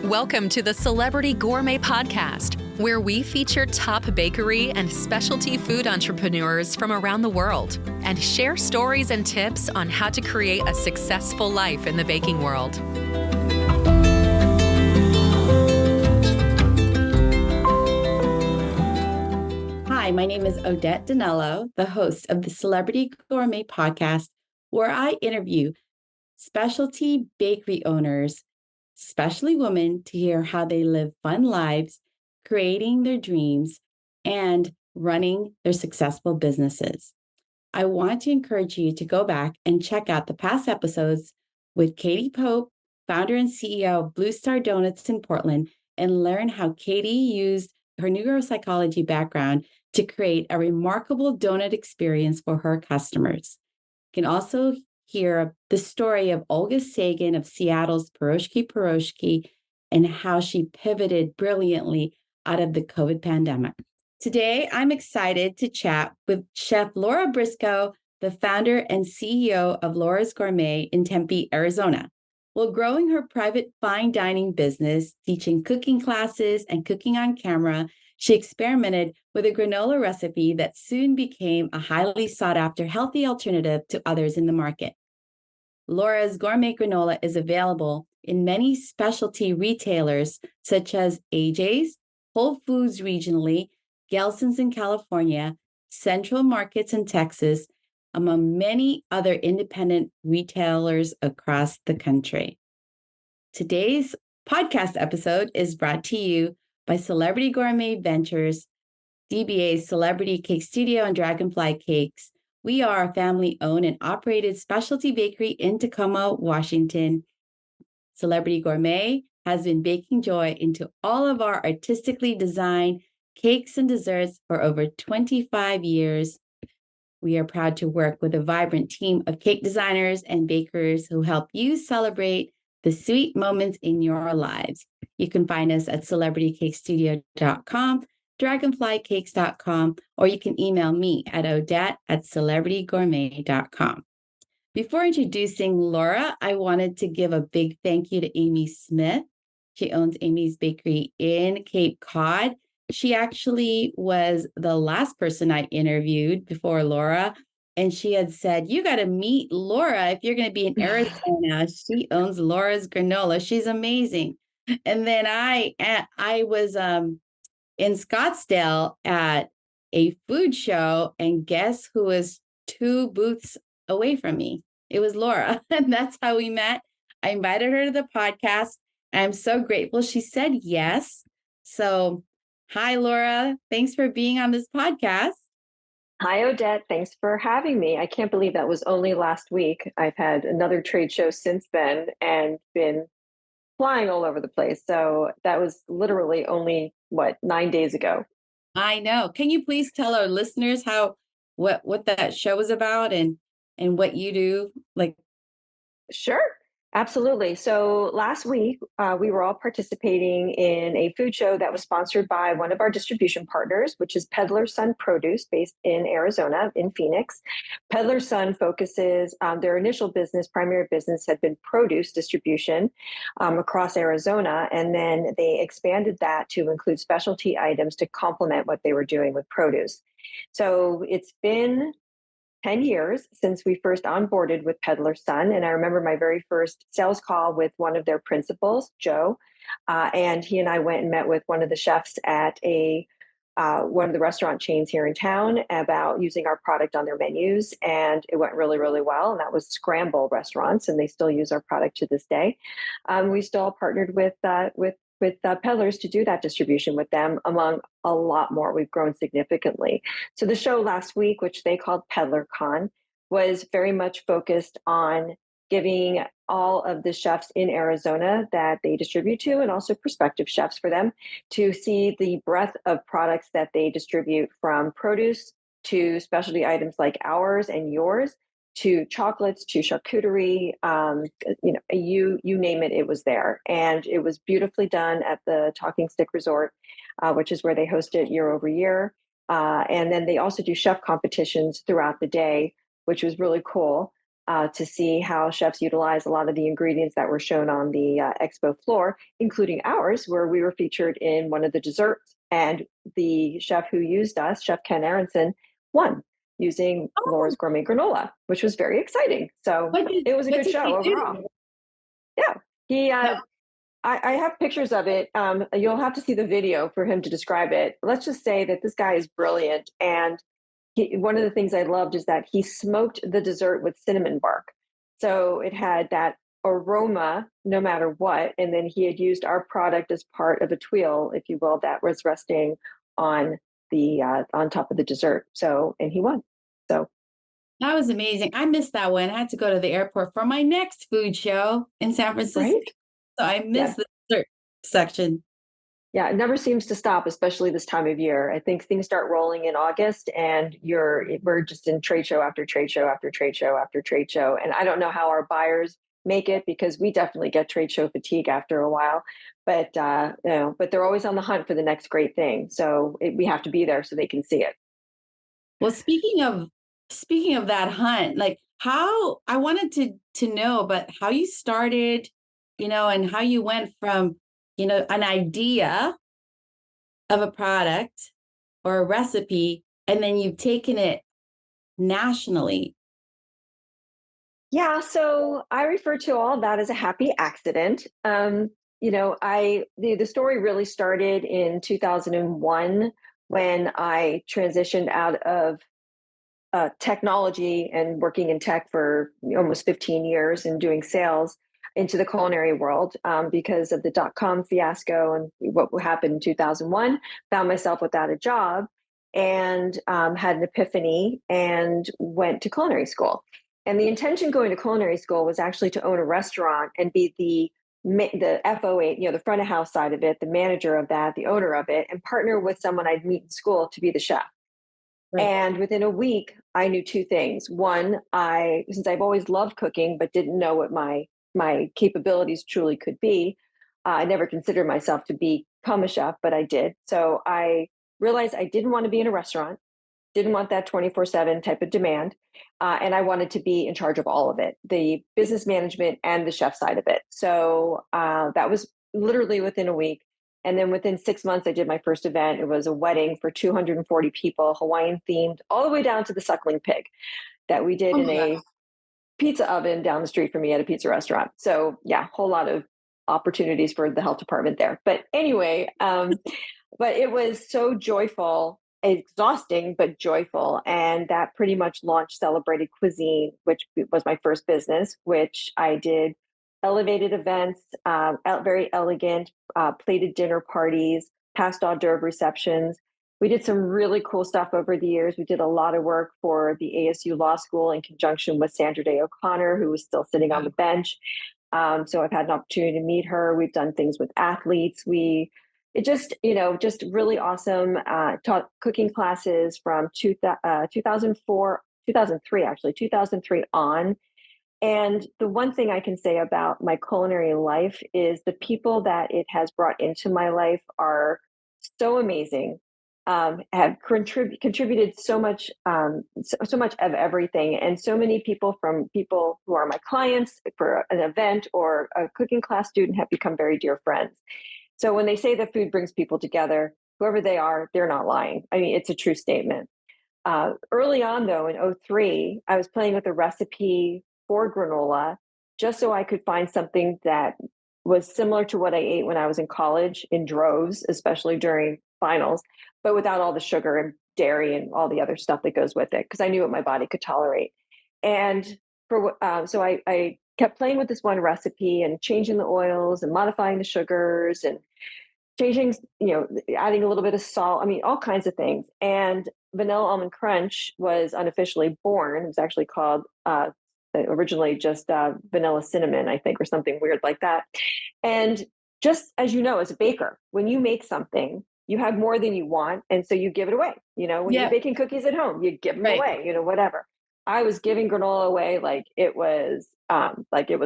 Welcome to the Celebrity Gourmet Podcast, where we feature top bakery and specialty food entrepreneurs from around the world and share stories and tips on how to create a successful life in the baking world. Hi, my name is Odette Danello, the host of the Celebrity Gourmet Podcast, where I interview specialty bakery owners, especially women, to hear how they live fun lives, creating their dreams, and running their successful businesses. I want to encourage you to go back and check out the past episodes with Katie Pope, founder and CEO of Blue Star Donuts in Portland, and learn how Katie used her neuropsychology background to create a remarkable donut experience for her customers. You can also hear the story of Olga Sagan of Seattle's Pierogi and how she pivoted brilliantly out of the COVID pandemic. Today, I'm excited to chat with Chef Laura Briscoe, the founder and CEO of Laura's Gourmet in Tempe, Arizona. While growing her private fine dining business, teaching cooking classes and cooking on camera, she experimented with a granola recipe that soon became a highly sought-after healthy alternative to others in the market. Laura's Gourmet Granola is available in many specialty retailers such as AJ's, Whole Foods regionally, Gelson's in California, Central Markets in Texas, among many other independent retailers across the country. Today's podcast episode is brought to you by Celebrity Gourmet Ventures, DBA's Celebrity Cake Studio, and Dragonfly Cakes. We are a family-owned and operated specialty bakery in Tacoma, Washington. Celebrity Gourmet has been baking joy into all of our artistically designed cakes and desserts for over 25 years. We are proud to work with a vibrant team of cake designers and bakers who help you celebrate the sweet moments in your lives. You can find us at celebritycakestudio.com, dragonflycakes.com, or you can email me at odette@celebritygourmet.com. Before introducing Laura, I wanted to give a big thank you to Amy Smith. She owns Amy's Bakery in Cape Cod. She actually was the last person I interviewed before Laura, and she had said, you got to meet Laura if you're going to be in Arizona. She owns Laura's Granola. She's amazing. And then I was in Scottsdale at a food show, and guess who was 2 booths away from me? It was Laura, and that's how we met. I invited her to the podcast. I'm so grateful she said yes. So, hi, Laura. Thanks for being on this podcast. Hi, Odette. Thanks for having me. I can't believe that was only last week. I've had another trade show since then and been flying all over the place. So that was literally only, 9 days ago. I know. Can you please tell our listeners what that show was about and what you do? Sure, absolutely. So last week, we were all participating in a food show that was sponsored by one of our distribution partners, which is Peddler Produce, based in Arizona, in Phoenix. Peddler focuses on their initial primary business had been produce distribution across Arizona, and then they expanded that to include specialty items to complement what they were doing with produce. So it's been 10 years since we first onboarded with Peddler and I remember my very first sales call with one of their principals, Joe, and he and I went and met with one of the chefs at one of the restaurant chains here in town about using our product on their menus, and it went really, really well, and that was Scramble Restaurants, and they still use our product to this day. We still partnered with Peddlers to do that distribution with them, among a lot more. We've grown significantly. So the show last week, which they called Peddler Con, was very much focused on giving all of the chefs in Arizona that they distribute to, and also prospective chefs for them, to see the breadth of products that they distribute, from produce to specialty items like ours and yours, to chocolates, to charcuterie, you name it, it was there. And it was beautifully done at the Talking Stick Resort, which is where they host it year over year. And then they also do chef competitions throughout the day, which was really cool. to see how chefs utilize a lot of the ingredients that were shown on the expo floor, including ours, where we were featured in one of the desserts. And the chef who used us, Chef Ken Aronson, won using Laura's Oh, Gourmet Granola, which was very exciting. So it was a what good did show he overall. do? Yeah, he. No. I have pictures of it. You'll have to see the video for him to describe it. Let's just say that this guy is brilliant, and one of the things I loved is that he smoked the dessert with cinnamon bark. So it had that aroma no matter what. And then he had used our product as part of a tuile, if you will, that was resting on the on top of the dessert. So, and he won. So That was amazing. I missed that one. I had to go to the airport for my next food show in San Francisco. right. So I Yeah. missed the dessert section. Yeah, it never seems to stop, especially this time of year. I think things start rolling in August, and we're just in trade show after trade show after trade show after trade show. And I don't know how our buyers make it, because we definitely get trade show fatigue after a while. But but they're always on the hunt for the next great thing. So we have to be there so they can see it. Well, speaking of that hunt, like how I wanted to know about how you started, and how you went from, an idea of a product or a recipe, and then you've taken it nationally. Yeah, so I refer to all that as a happy accident. The story really started in 2001 when I transitioned out of technology and working in tech for almost 15 years and doing sales into the culinary world, because of the dot-com fiasco and what happened in 2001. Found myself without a job, and had an epiphany and went to culinary school. And the intention going to culinary school was actually to own a restaurant and be the FO8, the front of house side of it, the manager of that, the owner of it, and partner with someone I'd meet in school to be the chef. Right. And within a week, I knew two things. One, since I've always loved cooking, but didn't know what my capabilities truly could be, I never considered myself to become a chef, but I did. So I realized I didn't want to be in a restaurant, didn't want that 24/7 type of demand. And I wanted to be in charge of all of it, the business management and the chef side of it. So that was literally within a week. And then within 6 months, I did my first event. It was a wedding for 240 people, Hawaiian themed, all the way down to the suckling pig that we did Oh in my a God. pizza oven down the street from me at a pizza restaurant. So yeah, whole lot of opportunities for the health department there. But anyway, but it was so joyful, exhausting, but joyful. And that pretty much launched Celebrated Cuisine, which was my first business, which I did elevated events, very elegant, plated dinner parties, past hors d'oeuvre receptions. We did some really cool stuff over the years. We did a lot of work for the ASU Law School in conjunction with Sandra Day O'Connor, who was still sitting on the bench. So I've had an opportunity to meet her. We've done things with athletes. It just really awesome. Taught cooking classes from 2004, 2003, actually, 2003 on. And the one thing I can say about my culinary life is the people that it has brought into my life are so amazing. Have contributed so much, so much of everything, and so many people, from people who are my clients for an event or a cooking class student, have become very dear friends. So when they say that food brings people together, whoever they are, they're not lying. I mean, it's a true statement. Early on, though, in '03, I was playing with a recipe for granola just so I could find something that was similar to what I ate when I was in college in droves, especially during finals, but without all the sugar and dairy and all the other stuff that goes with it, because I knew what my body could tolerate. And so I kept playing with this one recipe and changing the oils and modifying the sugars and changing, adding a little bit of salt. I mean, all kinds of things. And Vanilla Almond Crunch was unofficially born. It was actually called originally just Vanilla Cinnamon, I think, or something weird like that. And just as you know, as a baker, when you make something, you have more than you want, and so you give it away. When you're Yeah, baking cookies at home, you give them right. away. Whatever. I was giving granola away like it was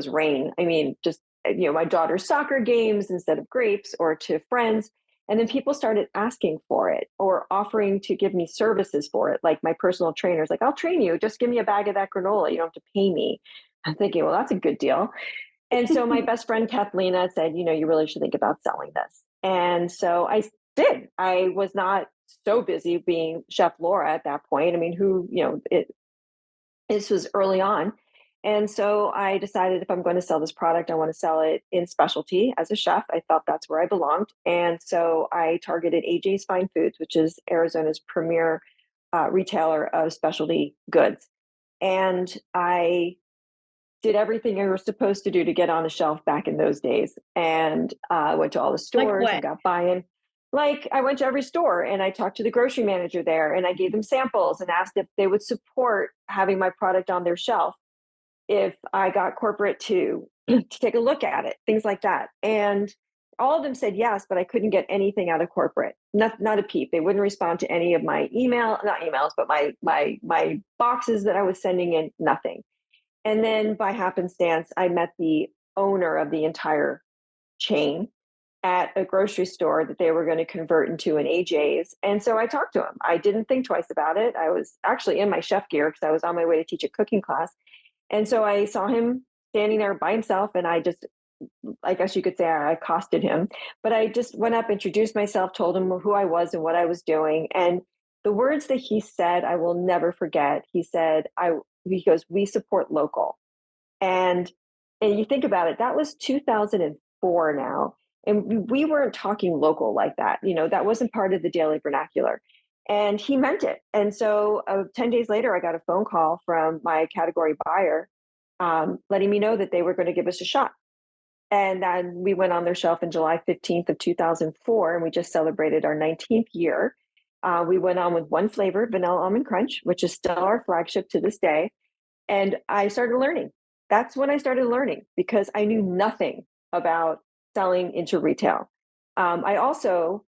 rain. I mean, just my daughter's soccer games instead of grapes, or to friends. And then people started asking for it or offering to give me services for it. Like my personal trainer's like, I'll train you, just give me a bag of that granola. You don't have to pay me. I'm thinking, well, that's a good deal. And so my best friend Kathlena said, you really should think about selling this. And so I did. I was not so busy being Chef Laura at that point. I mean, this was early on. And so I decided if I'm going to sell this product, I want to sell it in specialty as a chef. I thought that's where I belonged. And so I targeted AJ's Fine Foods, which is Arizona's premier retailer of specialty goods. And I did everything you were supposed to do to get on the shelf back in those days. And went to all the stores and got buy-in. Like I went to every store and I talked to the grocery manager there and I gave them samples and asked if they would support having my product on their shelf if I got corporate to take a look at it, things like that. And all of them said yes, but I couldn't get anything out of corporate. Not a peep. They wouldn't respond to any of my not emails, but my boxes that I was sending in, nothing. And then by happenstance, I met the owner of the entire chain at a grocery store that they were going to convert into an AJ's. And so I talked to him. I didn't think twice about it. I was actually in my chef gear because I was on my way to teach a cooking class. And so I saw him standing there by himself and I guess you could say I accosted him, but I just went up, introduced myself, told him who I was and what I was doing. And the words that he said, I will never forget. He said, he goes, "We support local." And you think about it, that was 2004 now. And we weren't talking local like that. That wasn't part of the daily vernacular. And he meant it. And so 10 days later, I got a phone call from my category buyer letting me know that they were going to give us a shot. And then we went on their shelf in July 15th of 2004, and we just celebrated our 19th year. We went on with one flavor, vanilla almond crunch, which is still our flagship to this day. And I started learning. That's when I started learning because I knew nothing about selling into retail. I also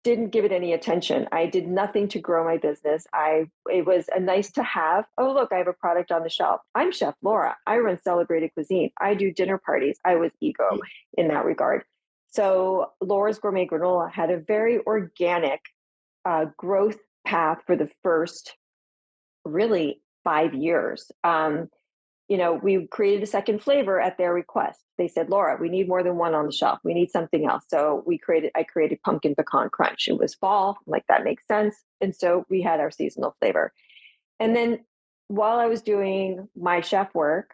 didn't give it any attention. I did nothing to grow my business. It was a nice to have. Oh, look, I have a product on the shelf. I'm Chef Laura. I run Celebrated Cuisine. I do dinner parties. I was ego in that regard. So Laura's Gourmet Granola had a very organic growth path for the first really 5 years. We created a second flavor at their request. They said, "Laura, we need more than one on the shelf. We need something else." So I created pumpkin pecan crunch. It was fall, I'm like that makes sense. And so we had our seasonal flavor. And then while I was doing my chef work,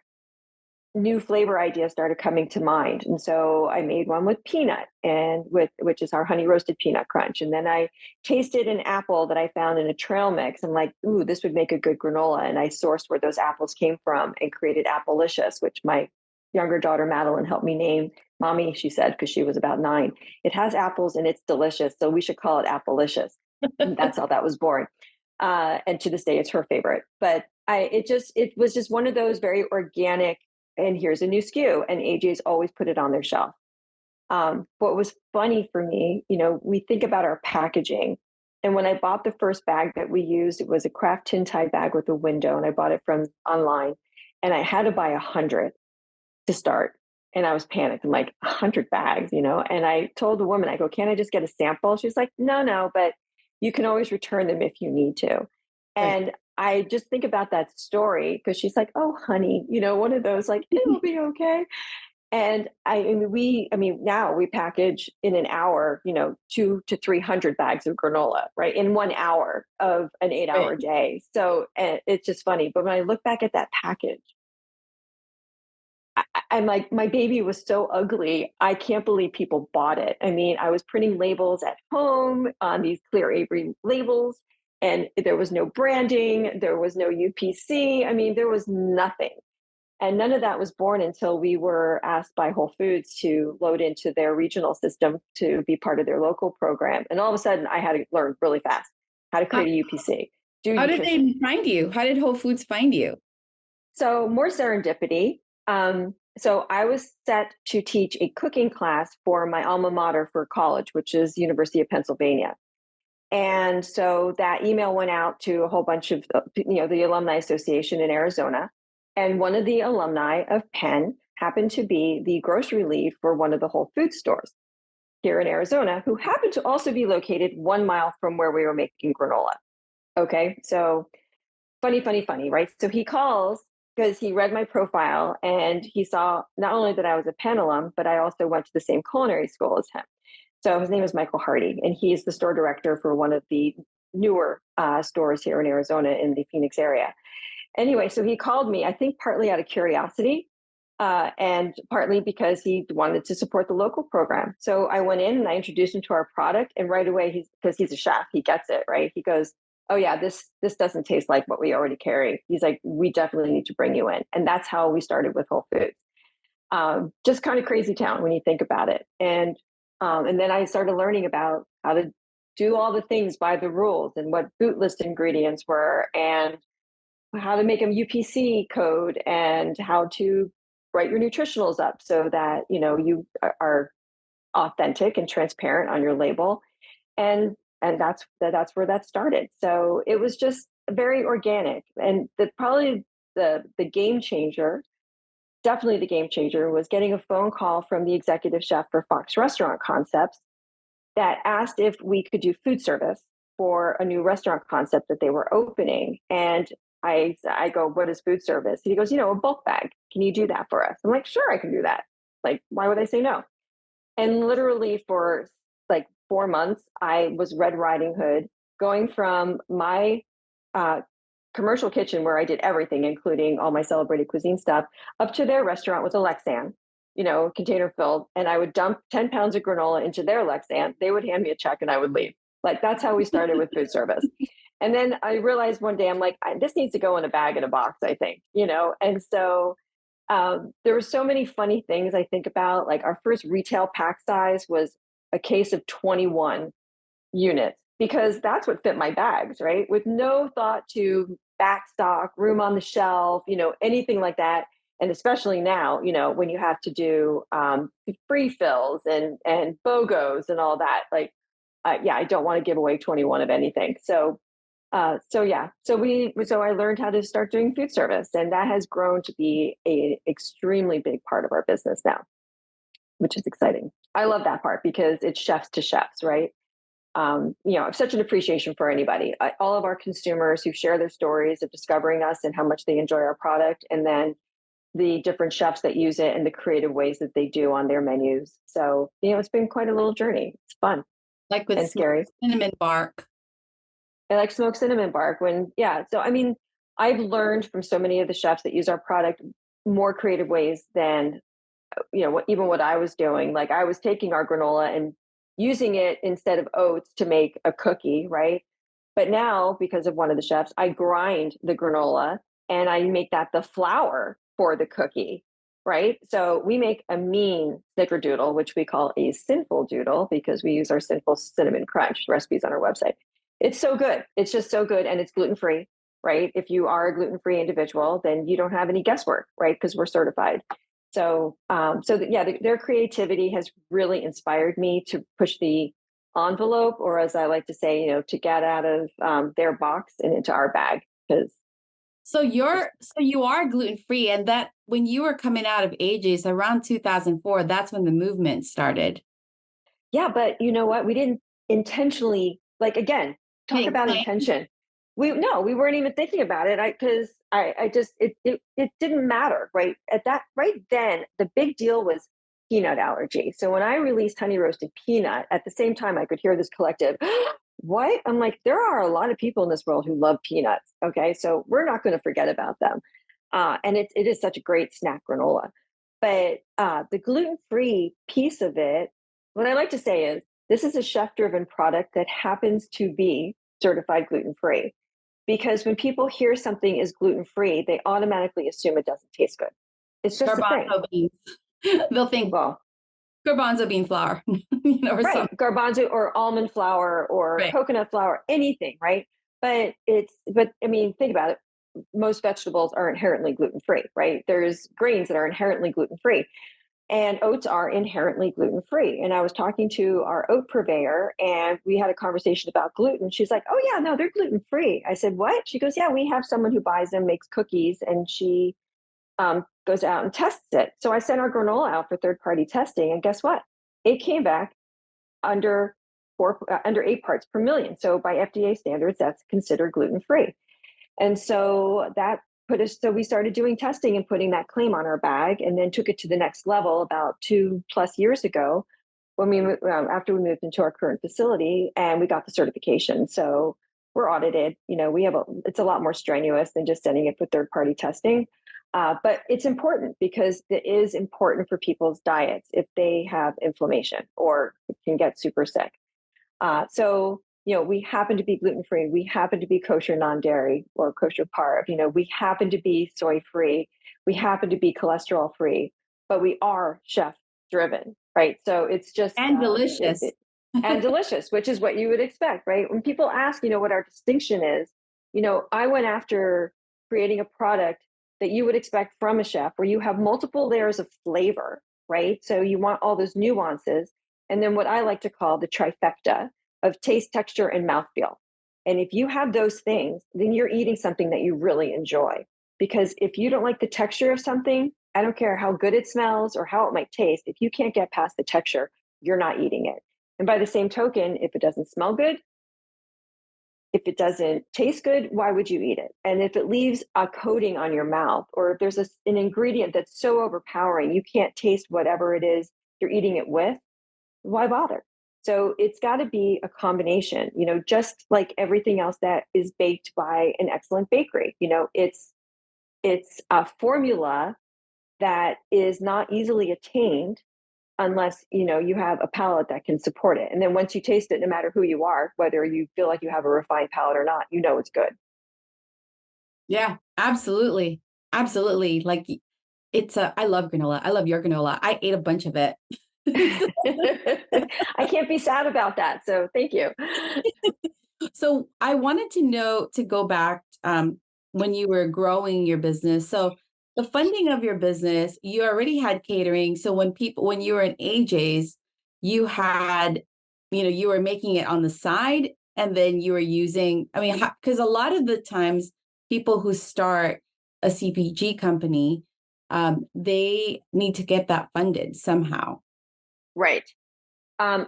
new flavor ideas started coming to mind. And so I made one with peanut which is our honey roasted peanut crunch. And then I tasted an apple that I found in a trail mix. I'm like, ooh, this would make a good granola. And I sourced where those apples came from and created Appalicious, which my younger daughter Madeline helped me name. Mommy, she said, because she was about 9, it has apples and it's delicious. So we should call it Appalicious. And that's how that was born. And to this day, it's her favorite. But it was just one of those very organic, and here's a new SKU, and AJ's always put it on their shelf. What was funny for me, we think about our packaging. And when I bought the first bag that we used, it was a craft tin tie bag with a window, and I bought it from online. And I had to buy 100 to start. And I was panicked. I'm like, 100 bags, And I told the woman, I go, "Can't I just get a sample?" She's like, no, but you can always return them if you need to. Right. And I just think about that story because she's like, "Oh, honey," one of those like, "It'll be okay." And now we package in an hour, 200 to 300 bags of granola, right? In 1 hour of an 8-hour day. So it's just funny. But when I look back at that package, I'm like, my baby was so ugly. I can't believe people bought it. I mean, I was printing labels at home on these clear Avery labels, and there was no branding. There was no UPC. I mean, there was nothing. And none of that was born until we were asked by Whole Foods to load into their regional system to be part of their local program. And all of a sudden, I had to learn really fast how to create a UPC. How did they find you? How did Whole Foods find you? So more serendipity. So I was set to teach a cooking class for my alma mater for college, which is University of Pennsylvania. And so that email went out to a whole bunch of, the Alumni Association in Arizona. And one of the alumni of Penn happened to be the grocery lead for one of the Whole Foods stores. here in Arizona who happened to also be located 1 mile from where we were making granola. Okay, so funny, right? So he calls because he read my profile and he saw not only that I was a Penn alum, but I also went to the same culinary school as him. So his name is Michael Hardy, and he's the store director for one of the newer stores here in Arizona in the Phoenix area. Anyway, so he called me, I think partly out of curiosity, and partly because he wanted to support the local program. So I went in and I introduced him to our product, and right away, because he's a chef, he gets it, right? He goes, "Oh yeah, this doesn't taste like what we already carry." He's like, "We definitely need to bring you in," and that's how we started with Whole Foods. Just kind of crazy town when you think about it, and then I started learning about how to do all the things by the rules and what boot list ingredients were, and how to make a UPC code, and how to write your nutritionals up so that you are authentic and transparent on your label, and that's where that started. So it was just very organic, and probably the game changer, definitely the game changer, was getting a phone call from the executive chef for Fox Restaurant Concepts that asked if we could do food service for a new restaurant concept that they were opening. And I go, "What is food service?" And he goes, "A bulk bag. Can you do that for us?" I'm like, "Sure, I can do that." Like, why would I say no? And literally for like 4 months, I was Red Riding Hood, going from my uh, commercial kitchen where I did everything, including all my celebrated cuisine stuff, up to their restaurant with a Lexan, container filled. And I would dump 10 pounds of granola into their Lexan. They would hand me a check and I would leave. Like, that's how we started with food service. And then I realized one day, I'm like, this needs to go in a bag in a box, I think, And so there were so many funny things I think about. Like, our first retail pack size was a case of 21 units, because that's what fit my bags, right? With no thought to backstock, room on the shelf, anything like that. And especially now, when you have to do free fills and BOGOs and all that, like, yeah, I don't want to give away 21 of anything. So I learned how to start doing food service, and that has grown to be a extremely big part of our business now, which is exciting. I love that part because it's chefs to chefs, right? I have such an appreciation for anybody, all of our consumers who share their stories of discovering us and how much they enjoy our product, and then the different chefs that use it and the creative ways that they do on their menus. So, it's been quite a little journey. It's fun Like with and scary. cinnamon bark. I like smoked cinnamon bark so I mean, I've learned from so many of the chefs that use our product more creative ways than, even what I was doing. Like, I was taking our granola and using it instead of oats to make a cookie, right? But now, because of one of the chefs, I grind the granola and I make that the flour for the cookie, right? So we make a mean snickerdoodle, which we call a sinful doodle because we use our sinful cinnamon crunch recipes on our website. It's so good. It's just so good. And it's gluten-free, right? If you are a gluten-free individual, then you don't have any guesswork, right? Because we're certified. Their creativity has really inspired me to push the envelope, or as I like to say, to get out of their box and into our bag. Because So you are gluten free, and that when you were coming out of ages around 2004, that's when the movement started. yeah, but you know what? We didn't intentionally, like, again, talk about intention. We weren't even thinking about it. I just it didn't matter, right? At that right then, the big deal was peanut allergy. So when I released honey roasted peanut, at the same time I could hear this collective, what? I'm like, there are a lot of people in this world who love peanuts. Okay, so we're not going to forget about them. And it is such a great snack granola. But the gluten free piece of it, what I like to say is, this is a chef driven product that happens to be certified gluten free. Because when people hear something is gluten free, they automatically assume it doesn't taste good. It's just a thing. Garbanzo beans. They'll think Well, garbanzo bean flour, or right, something. garbanzo or almond flour or Right. coconut flour, anything, right? But I mean, think about it. Most vegetables are inherently gluten free, right? There's grains that are inherently gluten free. And oats are inherently gluten free. And I was talking to our oat purveyor and we had a conversation about gluten. She's like, "Oh, yeah, no, they're gluten free." I said, "What?" She goes, "Yeah, we have someone who buys them, makes cookies, and she goes out and tests it." So I sent our granola out for third party testing. And guess what? It came back under 8 parts per million. So by FDA standards, that's considered gluten-free. And so that so we started doing testing and putting that claim on our bag, and then took it to the next level about 2+ years ago when after we moved into our current facility and we got the certification. So we're audited. It's a lot more strenuous than just sending it for third-party testing. But it's important because it is important for people's diets if they have inflammation or can get super sick. So we happen to be gluten-free. We happen to be kosher non-dairy or kosher carb. We happen to be soy-free. We happen to be cholesterol-free, but we are chef-driven, right? So it's just And delicious. and delicious, which is what you would expect, right? When people ask, what our distinction is, I went after creating a product that you would expect from a chef, where you have multiple layers of flavor, right? So you want all those nuances, and then what I like to call the trifecta of taste, texture, and mouthfeel. And if you have those things, then you're eating something that you really enjoy. Because if you don't like the texture of something, I don't care how good it smells or how it might taste, if you can't get past the texture, you're not eating it. And by the same token, if it doesn't smell good, if it doesn't taste good, why would you eat it? And if it leaves a coating on your mouth, or if there's an ingredient that's so overpowering, you can't taste whatever it is you're eating it with, why bother? So it's got to be a combination, just like everything else that is baked by an excellent bakery. It's a formula that is not easily attained unless you have a palate that can support it. And then once you taste it, no matter who you are, whether you feel like you have a refined palate or not, it's good. Yeah, absolutely. Absolutely. Like I love granola. I love your granola. I ate a bunch of it. I can't be sad about that. So thank you. So I wanted to go back when you were growing your business. So the funding of your business, you already had catering. So when you were in AJ's, you had, you were making it on the side, and then you were using, because a lot of the times people who start a CPG company, they need to get that funded somehow. Right.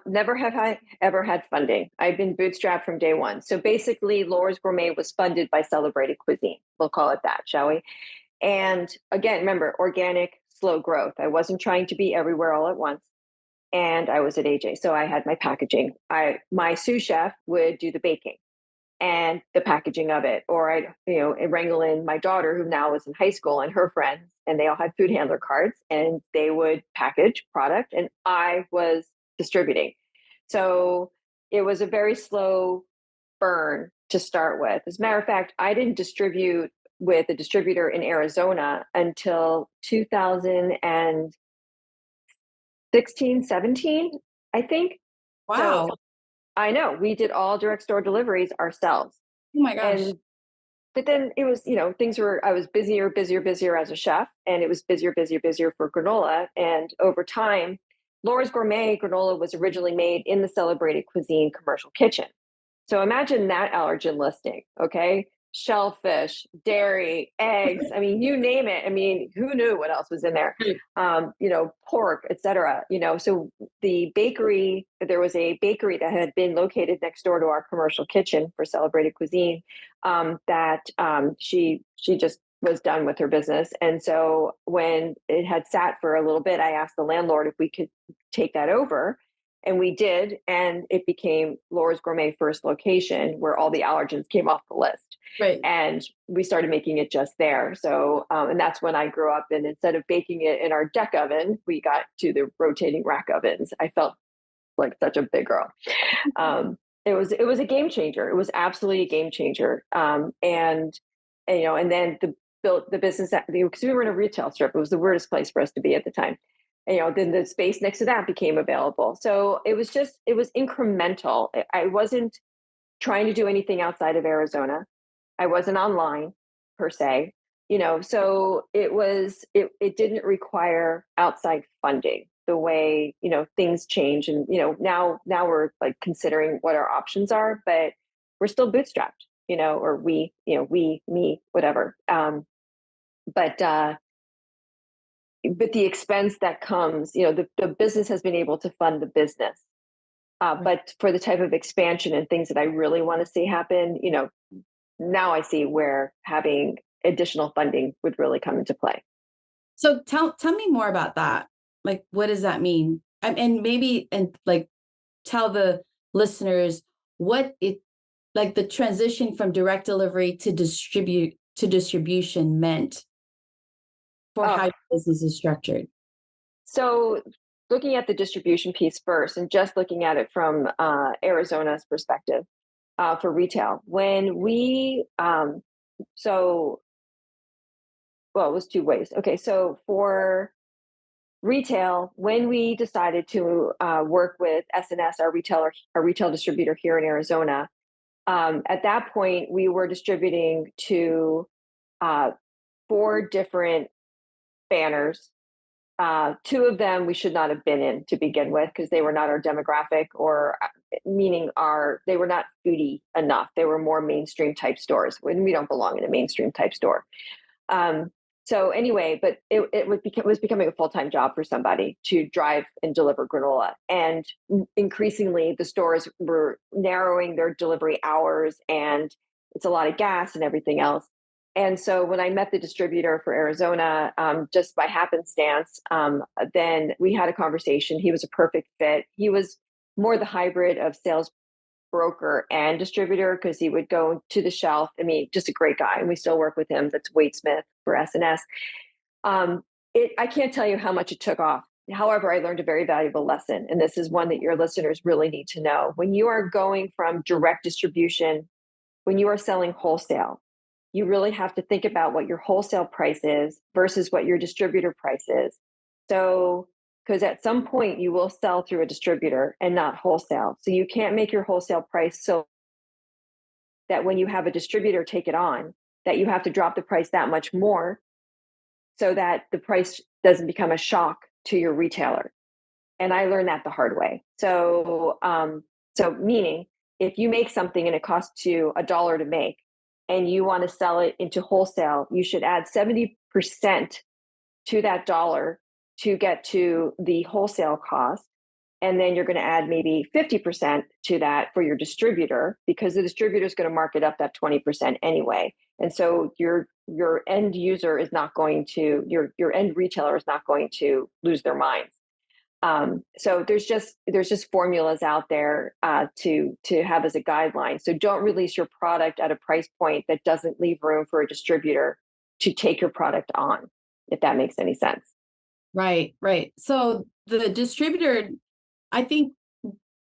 Never have I ever had funding. I've been bootstrapped from day one. So basically, Laura's Gourmet was funded by Celebrated Cuisine. We'll call it that, shall we? And again, remember, organic, slow growth. I wasn't trying to be everywhere all at once. And I was at AJ. So I had my packaging. My sous chef would do the baking and the packaging of it. Or I'd, wrangle in my daughter, who now is in high school, and her friends, and they all had food handler cards, and they would package product, and I was distributing. So it was a very slow burn to start with. As a matter of fact, I didn't distribute with a distributor in Arizona until 2016, 17, I think. Wow. So I know we did all direct store deliveries ourselves. Oh my gosh. But then it was, I was busier as a chef, and it was busier for granola. And over time, Laura's Gourmet granola was originally made in the Celebrated Cuisine commercial kitchen. So imagine that allergen listing, okay? Shellfish, dairy, eggs. I mean, you name it. I mean, who knew what else was in there? Pork, etc. So there was a bakery that had been located next door to our commercial kitchen for Celebrated Cuisine. She just was done with her business. And so when it had sat for a little bit, I asked the landlord if we could take that over. And we did, and it became Laura's Gourmet first location, where all the allergens came off the list. Right. And we started making it just there. So, and that's when I grew up. And instead of baking it in our deck oven, we got to the rotating rack ovens. I felt like such a big girl. It was a game changer. It was absolutely a game changer. And then built the business, because we were in a retail strip. It was the weirdest place for us to be at the time. Then the space next to that became available. So it was incremental. I wasn't trying to do anything outside of Arizona. I wasn't online per se, so it didn't require outside funding the way, things change. And, now we're like considering what our options are, but we're still bootstrapped, or me, whatever. But the expense that comes, the business has been able to fund the business. But for the type of expansion and things that I really want to see happen, now I see where having additional funding would really come into play. So tell me more about that. Like, what does that mean? And maybe, and like, tell the listeners what it, like, the transition from direct delivery to distribution meant for how Oh, your business is structured. so looking at the distribution piece first, and just looking at it from Arizona's perspective, for retail, when we so well, it was two ways. Okay, so for retail, when we decided to work with SNS, our retail distributor here in Arizona, at that point we were distributing to uh, four different banners. Two of them we should not have been in to begin with because they were not our demographic, or meaning they were not foodie enough. They were more mainstream type stores when we don't belong in a mainstream type store. Um, so anyway, but it was becoming a full-time job for somebody to drive and deliver granola. And increasingly the stores were narrowing their delivery hours, and it's a lot of gas and everything else. And so when I met the distributor for Arizona, just by happenstance, then we had a conversation. He was a perfect fit. He was more the hybrid of sales broker and distributor because he would go to the shelf. I mean, just a great guy, and we still work with him. That's Wade Smith for SNS. I can't tell you how much it took off. However, I learned a very valuable lesson, and this is one that your listeners really need to know. When you are going from direct distribution, when you are selling wholesale, you really have to think about what your wholesale price is versus what your distributor price is. So, because at some point you will sell through a distributor and not wholesale. So you can't make your wholesale price so that when you have a distributor take it on, that you have to drop the price that much more so that the price doesn't become a shock to your retailer. And I learned that the hard way. So meaning if you make something and it costs you $1 to make, and you want to sell it into wholesale, you should add 70% to that dollar to get to the wholesale cost. And then you're going to add maybe 50% to that for your distributor, because the distributor is going to mark it up that 20% anyway. And so your end user is not going to, your end retailer is not going to lose their minds. So there's just formulas out there to have as a guideline. So don't release your product at a price point that doesn't leave room for a distributor to take your product on, if that makes any sense. Right, right. So the distributor, I think,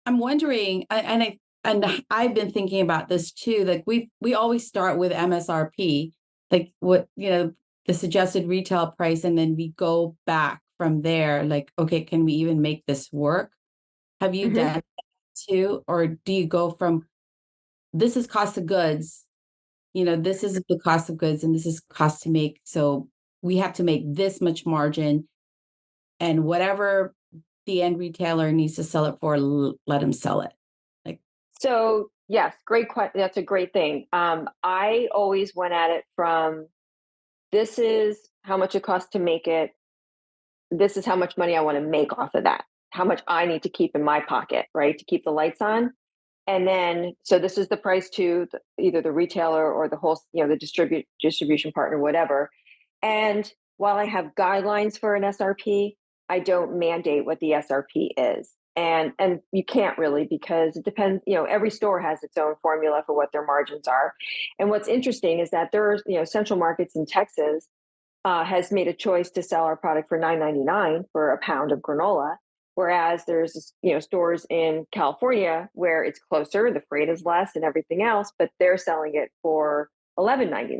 I'm wondering, and I've been thinking about this too. Like we always start with MSRP, like what, the suggested retail price, and then we go back from there. Like, okay, can we even make this work? Have you Mm-hmm. done that too, or do you go from this is cost of goods, this is the cost of goods, and this is cost to make, so we have to make this much margin, and whatever the end retailer needs to sell it for, let them sell it. Like, So yes, great question. That's a great thing. I always went at it from, this is how much it costs to make it. This is how much money I want to make off of that. How much I need to keep in my pocket, right, to keep the lights on. And then, so this is the price to either the retailer or the whole, the distribution partner, whatever. And while I have guidelines for an SRP, I don't mandate what the SRP is. And you can't really, because it depends, every store has its own formula for what their margins are. And what's interesting is that there's, Central Markets in Texas has made a choice to sell our product for $9.99 for a pound of granola. Whereas there's, stores in California where it's closer, the freight is less and everything else, but they're selling it for $11.99,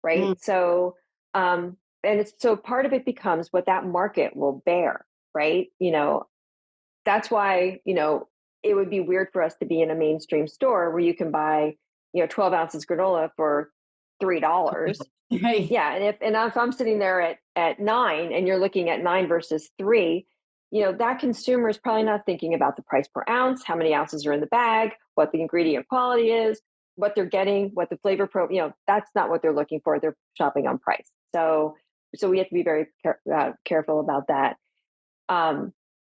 right? mm, So, and it's, so part of it becomes what that market will bear, right? That's why, it would be weird for us to be in a mainstream store where you can buy, 12 ounces granola for $3. right. Yeah, and if I'm sitting there at 9 and you're looking at 9 versus 3, that consumer is probably not thinking about the price per ounce, how many ounces are in the bag, what the ingredient quality is, what they're getting, what the flavor that's not what they're looking for. They're shopping on price. So we have to be very careful about that.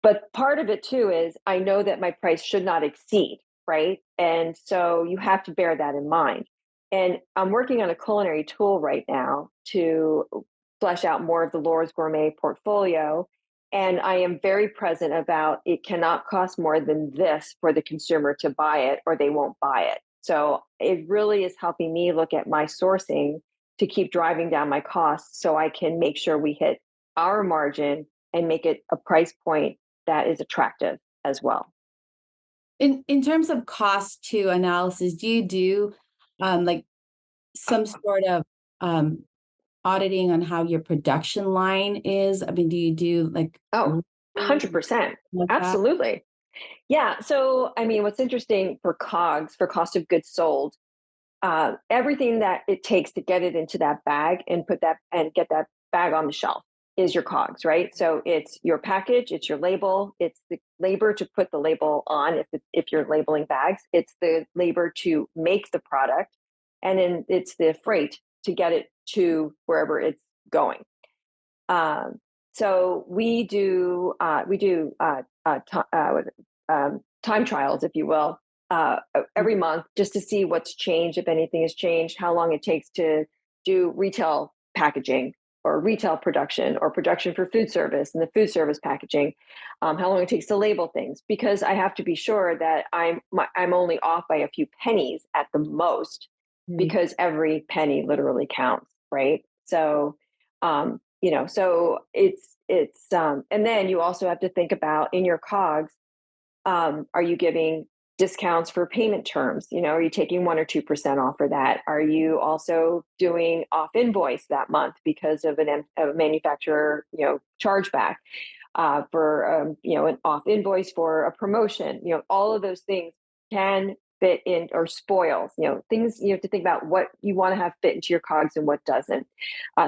But part of it too is I know that my price should not exceed, right? And so you have to bear that in mind. And I'm working on a culinary tool right now to flesh out more of the Laura's Gourmet portfolio. And I am very present about it cannot cost more than this for the consumer to buy it or they won't buy it. So it really is helping me look at my sourcing to keep driving down my costs so I can make sure we hit our margin and make it a price point that is attractive as well. In terms of cost to analysis, do you do like some sort of um, auditing on how your production line is? I mean, do you do like Oh, 100%. like that? Absolutely. Yeah. So, I mean, what's interesting for COGS, for cost of goods sold, everything that it takes to get it into that bag and put that and get that bag on the shelf is your COGS, right? So it's your package, it's your label, it's the labor to put the label on if you're labeling bags, it's the labor to make the product, and then it's the freight to get it to wherever it's going. Um, so time trials, if you will, every month just to see what's changed, if anything has changed, how long it takes to do retail packaging or retail production or production for food service and the food service packaging, how long it takes to label things, because I have to be sure that I'm only off by a few pennies at the most, Mm. because every penny literally counts, right? So so and then you also have to think about in your COGS, are you giving discounts for payment terms? Are you taking 1 or 2% off for that? Are you also doing off invoice that month because of a manufacturer, chargeback for an off invoice for a promotion? All of those things can fit in, or spoils, things you have to think about what you want to have fit into your COGS and what doesn't.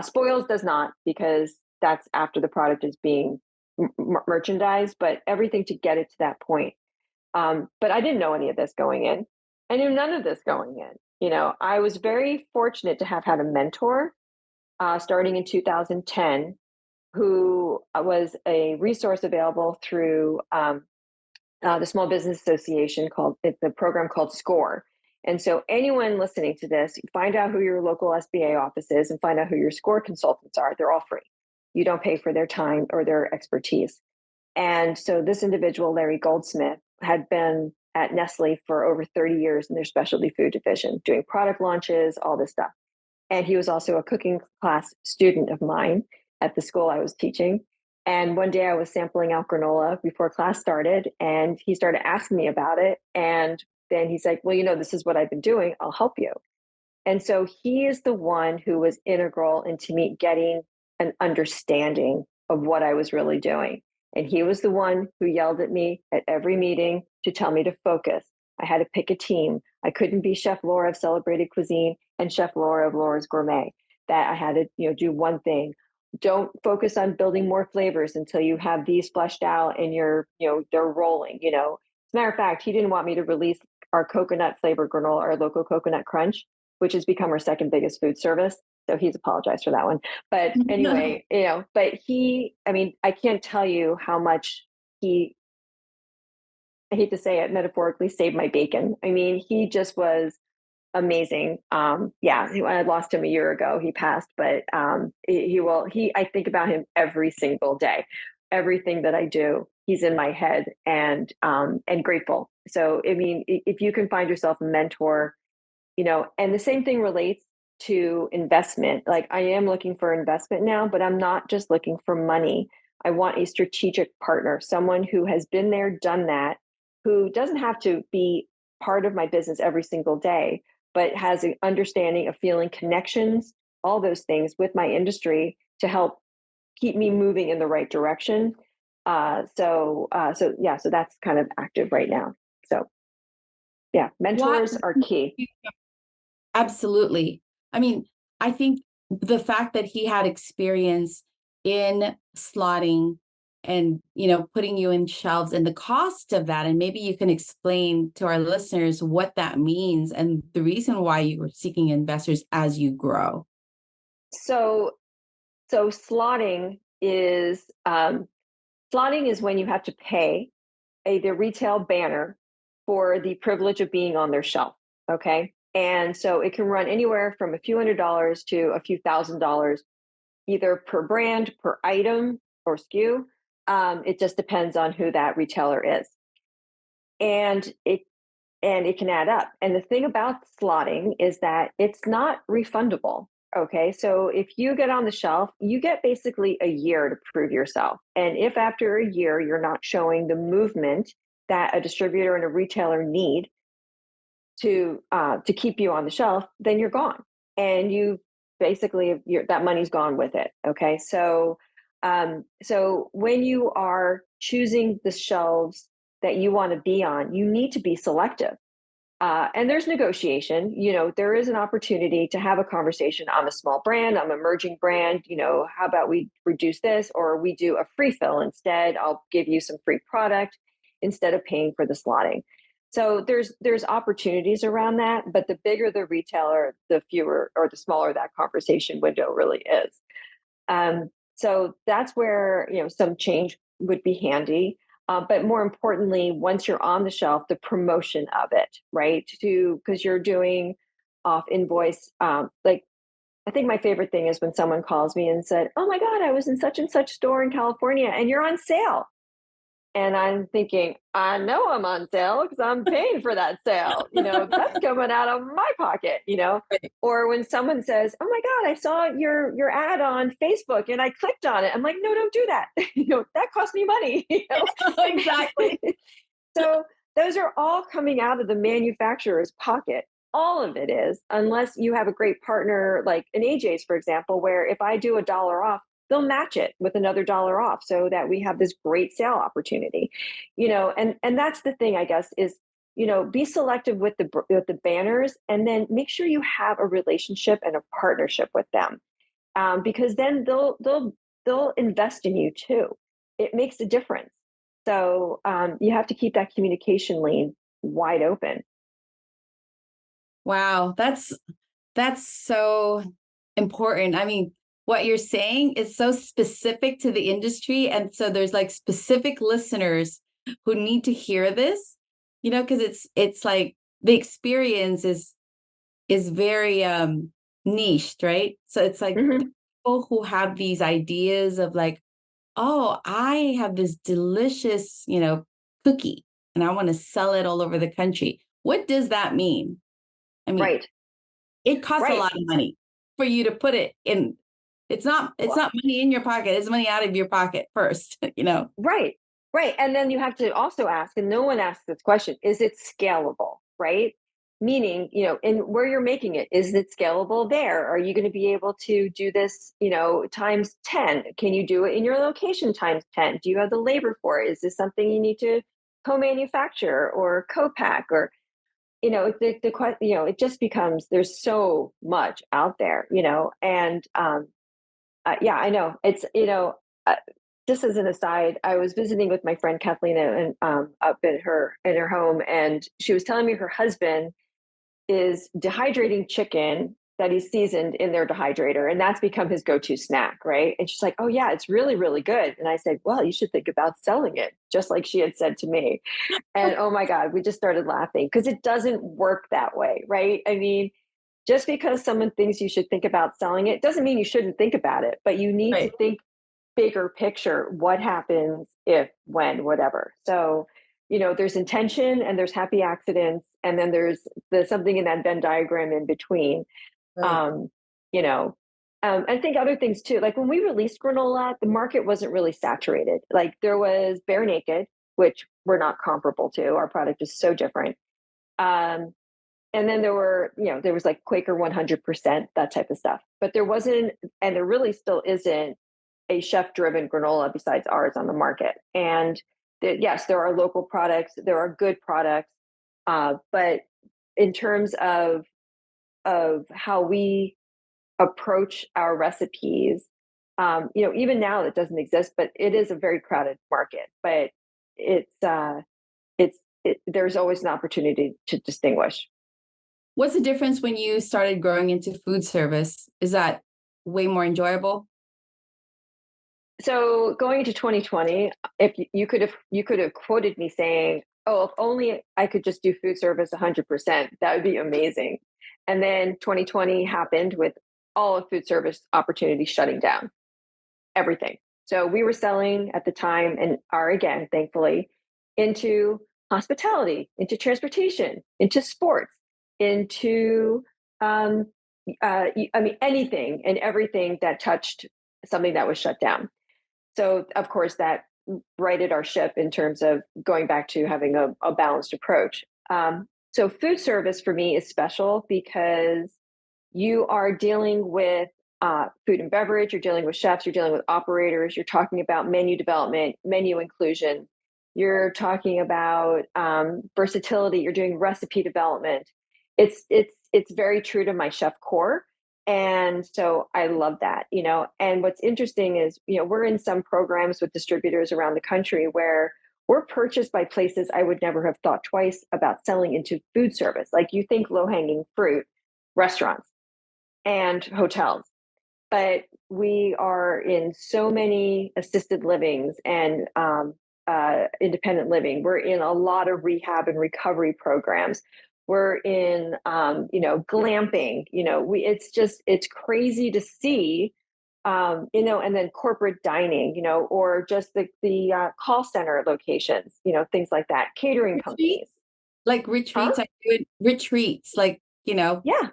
Spoils does not, because that's after the product is being merchandised, but everything to get it to that point. But I didn't know any of this going in. I knew none of this going in. I was very fortunate to have had a mentor starting in 2010, who was a resource available through the Small Business Association. It's a program called SCORE. And so anyone listening to this, find out who your local SBA office is and find out who your SCORE consultants are. They're all free. You don't pay for their time or their expertise. And so this individual, Larry Goldsmith, had been at Nestle for over 30 years in their specialty food division, doing product launches, all this stuff. And he was also a cooking class student of mine at the school I was teaching. And one day I was sampling out granola before class started, and he started asking me about it. And then he's like, well, this is what I've been doing. I'll help you. And so he is the one who was integral into me getting an understanding of what I was really doing. And he was the one who yelled at me at every meeting to tell me to focus. I had to pick a team. I couldn't be Chef Laura of Celebrated Cuisine and Chef Laura of Laura's Gourmet. That I had to, do one thing. Don't focus on building more flavors until you have these fleshed out and they're rolling. As a matter of fact, he didn't want me to release our coconut flavored granola, our local coconut crunch, which has become our second biggest food service. So he's apologized for that one. But anyway, I can't tell you how much I hate to say it, metaphorically saved my bacon. I mean, he just was amazing. I lost him a year ago. He passed, but I think about him every single day. Everything that I do, he's in my head, and grateful. So, I mean, if you can find yourself a mentor, and the same thing relates to investment. Like, I am looking for investment now, but I'm not just looking for money. I want a strategic partner, someone who has been there, done that, who doesn't have to be part of my business every single day, but has an understanding of feeling connections, all those things with my industry to help keep me moving in the right direction. So that's kind of active right now. So yeah, What? mentors are key. Absolutely. I mean, I think the fact that he had experience in slotting and, putting you in shelves and the cost of that, and maybe you can explain to our listeners what that means and the reason why you were seeking investors as you grow. So slotting is Slotting is when you have to pay the retail banner for the privilege of being on their shelf. Okay. And so it can run anywhere from a few $100s to a few $1,000s, either per brand, per item, or SKU. It just depends on who that retailer is. And it can add up. And the thing about slotting is that it's not refundable. Okay. So if you get on the shelf, you get basically a year to prove yourself. And if after a year you're not showing the movement that a distributor and a retailer need to keep you on the shelf, then you're gone. And you basically that money's gone with it. Okay. So when you are choosing the shelves that you want to be on, you need to be selective. And there's negotiation. There is an opportunity to have a conversation. I'm a small brand, I'm an emerging brand. How about we reduce this, or we do a free fill instead? I'll give you some free product instead of paying for the slotting. So there's opportunities around that, but the bigger the retailer, the fewer or the smaller that conversation window really is. So that's where some change would be handy. But more importantly, once you're on the shelf, the promotion of it, right? Because you're doing off invoice. Like, I think my favorite thing is when someone calls me and said, "Oh my God, I was in such and such store in California and you're on sale." And I'm thinking, I know I'm on sale because I'm paying for that sale. That's coming out of my pocket. Right. Or when someone says, "Oh my God, I saw your ad on Facebook and I clicked on it." I'm like, "No, don't do that." That cost me money. Exactly. So those are all coming out of the manufacturer's pocket. All of it is, unless you have a great partner like an AJ's, for example, where if I do $1 off, they'll match it with another $1 off so that we have this great sale opportunity. And that's the thing, I guess, is be selective with the banners, and then make sure you have a relationship and a partnership with them, because then they'll invest in you too. It makes a difference. So you have to keep that communication lane wide open. Wow, that's so important. I mean, what you're saying is so specific to the industry, and so there's like specific listeners who need to hear this, because it's like the experience is very niched, right? So it's like Hmm. people who have these ideas of like, oh, I have this delicious, cookie and I want to sell it all over the country. What does that mean? I mean, Right, it costs a right. lot of money for you to put it in. It's Well, not money in your pocket, it's money out of your pocket first. right, right. And then you have to also ask, and no one asks this question, is it scalable? Right? Meaning, in where you're making it, is it scalable there? Are you going to be able to do this, times 10? Can you do it in your location times 10? Do you have the labor for it? Is this something you need to co-manufacture or co-pack? Or it just becomes, there's so much out there, and yeah, I know it's, just as an aside, I was visiting with my friend Kathleen and up in her home, and she was telling me her husband is dehydrating chicken that he's seasoned in their dehydrator, and that's become his go-to snack, right? And she's like, "Oh yeah, it's really, really good." And I said, "Well, you should think about selling it," just like she had said to me. And oh my God, we just started laughing because it doesn't work that way, right? I mean, just because someone thinks you should think about selling it doesn't mean you shouldn't think about it, but you need to Right. think bigger picture. What happens if, when, whatever. So, there's intention and there's happy accidents, and then there's the something in that Venn diagram in between. Right. Um, you know, I think other things too. Like when we released granola, the market wasn't really saturated. Like there was Bare Naked, which we're not comparable to. Our product is so different. Um, and then there was like Quaker 100%, that type of stuff. But there wasn't, and there really still isn't a chef driven granola besides ours on the market. And yes, there are local products, there are good products. But in terms of how we approach our recipes, even now it doesn't exist, but it is a very crowded market. But it's, there's always an opportunity to distinguish. What's the difference when you started growing into food service? Is that way more enjoyable? So going into 2020, if you could have quoted me saying, "Oh, if only I could just do food service 100%, that would be amazing." And then 2020 happened with all of food service opportunities shutting down, everything. So we were selling at the time and are again, thankfully, into hospitality, into transportation, into sports, into I mean anything and everything that touched something that was shut down. So, of course, that righted our ship in terms of going back to having a balanced approach. So, food service for me is special because you are dealing with food and beverage, you're dealing with chefs, you're dealing with operators, you're talking about menu development, menu inclusion, you're talking about versatility, you're doing recipe development. It's very true to my chef core, and so I love that, you know. And what's interesting is, you know, we're in some programs with distributors around the country where we're purchased by places I would never have thought twice about selling into food service. Like you think low hanging fruit, restaurants and hotels, but we are in so many assisted livings and independent living. We're in a lot of rehab and recovery programs. We're in, you know, glamping. You know, it's crazy to see, you know, and then corporate dining, you know, or just the call center locations, you know, things like that. Catering companies, Retreats, like huh? retreats, I do it, retreats, like, Yeah.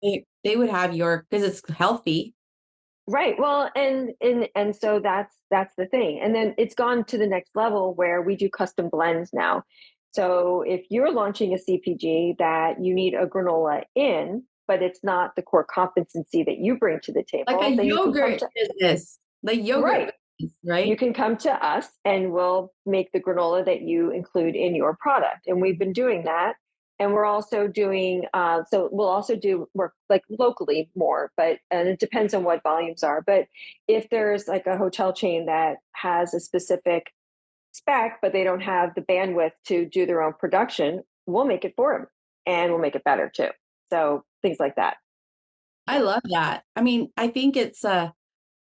they would have because it's healthy. Right. Well, and so that's the thing. And then it's gone to the next level where we do custom blends now. So if you're launching a CPG that you need a granola in, but it's not the core competency that you bring to the Like a table, then you can come yogurt to business, like yogurt right. business, You right? can come to us and we'll make the granola that you include in your product. And we've been doing that. And we're also doing, so we'll also do work like locally more, and it depends on what volumes are. But if there's like a hotel chain that has a specific spec, but they don't have the bandwidth to do their own production, we'll make it for them and we'll make it better too. So things like that. I Yeah. love that. I mean, I think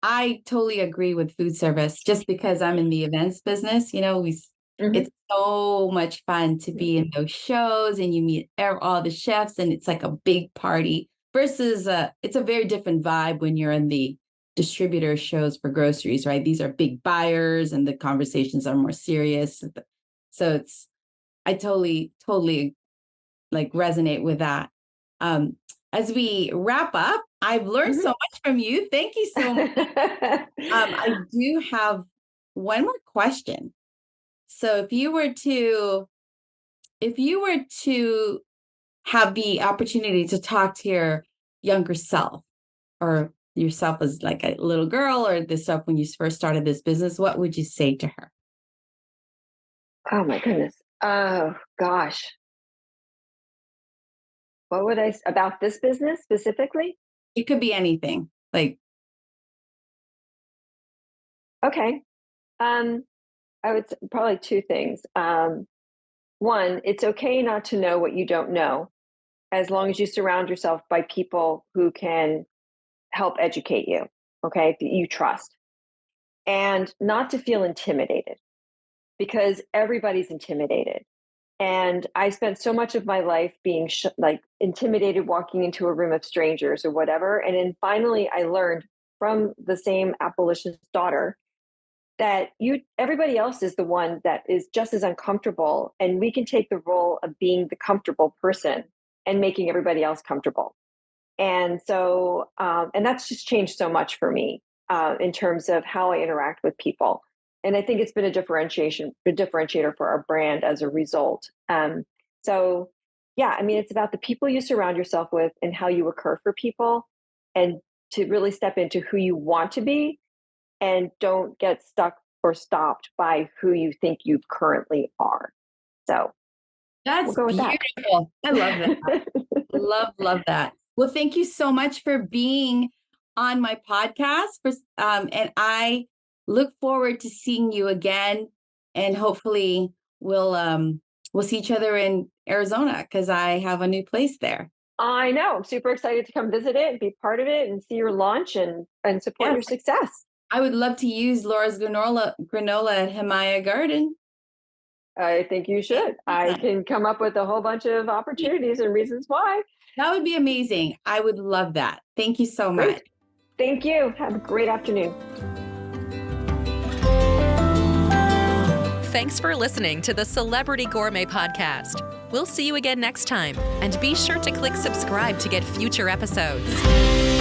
I totally agree with food service just because I'm in the events business. Hmm. It's so much fun to be in those shows and you meet all the chefs and it's like a big party versus it's a very different vibe when you're in the distributor shows for groceries, right? These are big buyers and the conversations are more serious. So I totally like resonate with that. Um, as we wrap up, I've learned so Hmm. much from you. Thank you so much. I do have one more question. So if you were to have the opportunity to talk to your younger self or yourself as like a little girl or this stuff when you first started this business, what would you say to her? Oh my goodness. Oh gosh. What would about this business specifically? It could be anything. Like, Okay. Um, I would probably two things. One, it's okay not to know what you don't know, as long as you surround yourself by people who can help educate you. Okay, that you trust, and not to feel intimidated because everybody's intimidated. And I spent so much of my life being like intimidated walking into a room of strangers or whatever. And then finally, I learned from the same abolitionist daughter that everybody else is the one that is just as uncomfortable, and we can take the role of being the comfortable person and making everybody else comfortable. And so and that's just changed so much for me in terms of how I interact with people. And I think it's been a differentiator for our brand as a result. So yeah, I mean, it's about the people you surround yourself with and how you occur for people, and to really step into who you want to be and don't get stuck or stopped by who you think you currently are. So we'll that's go with that. beautiful. I love that. Love that. Well, thank you so much for being on my podcast. And I look forward to seeing you again. And hopefully we'll see each other in Arizona because I have a new place there. I know. I'm super excited to come visit it and be part of it and see your launch and support your Yes. success. I would love to use Laura's granola at Himaya Garden. I think you should. I can come up with a whole bunch of opportunities and reasons why. That would be amazing. I would love that. Thank you so Great. much. Thank you. Have a great afternoon. Thanks for listening to the Celebrity Gourmet Podcast. We'll see you again next time, and be sure to click subscribe to get future episodes.